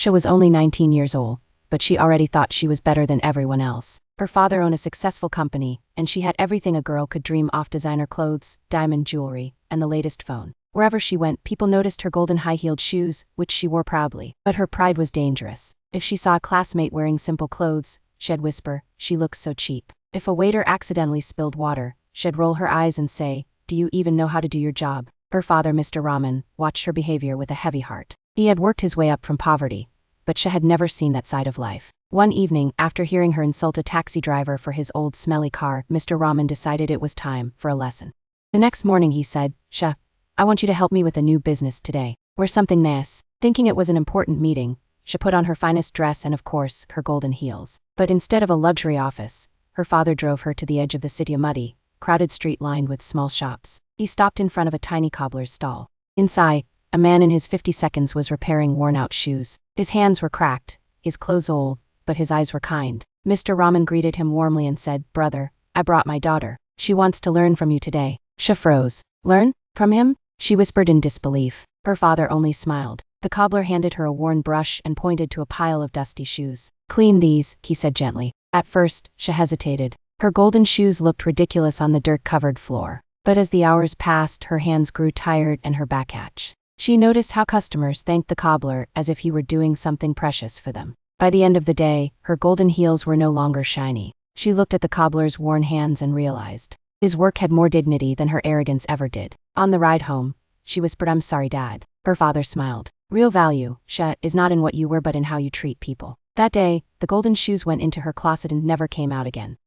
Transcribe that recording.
She was only 19 years old, but she already thought she was better than everyone else. Her father owned a successful company, and she had everything a girl could dream of: designer clothes, diamond jewelry, and the latest phone. Wherever she went, people noticed her golden high-heeled shoes, which she wore proudly. But her pride was dangerous. If she saw a classmate wearing simple clothes, she'd whisper, "She looks so cheap." If a waiter accidentally spilled water, she'd roll her eyes and say, "Do you even know how to do your job?" Her father, Mr. Rahman, watched her behavior with a heavy heart. He had worked his way up from poverty, but she had never seen that side of life. One evening, after hearing her insult a taxi driver for his old smelly car, Mr. Rahman decided it was time for a lesson. The next morning he said, "Shah, I want you to help me with a new business today. Wear something nice." Thinking it was an important meeting, she put on her finest dress and, of course, her golden heels. But instead of a luxury office, her father drove her to the edge of the city, a muddy, crowded street lined with small shops. He stopped in front of a tiny cobbler's stall. Inside, a man in his 50s was repairing worn-out shoes. His hands were cracked, his clothes old, but his eyes were kind. Mr. Rahman greeted him warmly and said, "Brother, I brought my daughter. She wants to learn from you today." She froze. "Learn? From him?" she whispered in disbelief. Her father only smiled. The cobbler handed her a worn brush and pointed to a pile of dusty shoes. "Clean these," he said gently. At first, she hesitated. Her golden shoes looked ridiculous on the dirt-covered floor. But as the hours passed, her hands grew tired and her back ached. She noticed how customers thanked the cobbler as if he were doing something precious for them. By the end of the day, her golden heels were no longer shiny. She looked at the cobbler's worn hands and realized his work had more dignity than her arrogance ever did. On the ride home, she whispered, "I'm sorry, Dad." Her father smiled. "Real value, Sha, is not in what you wear but in how you treat people." That day, the golden shoes went into her closet and never came out again.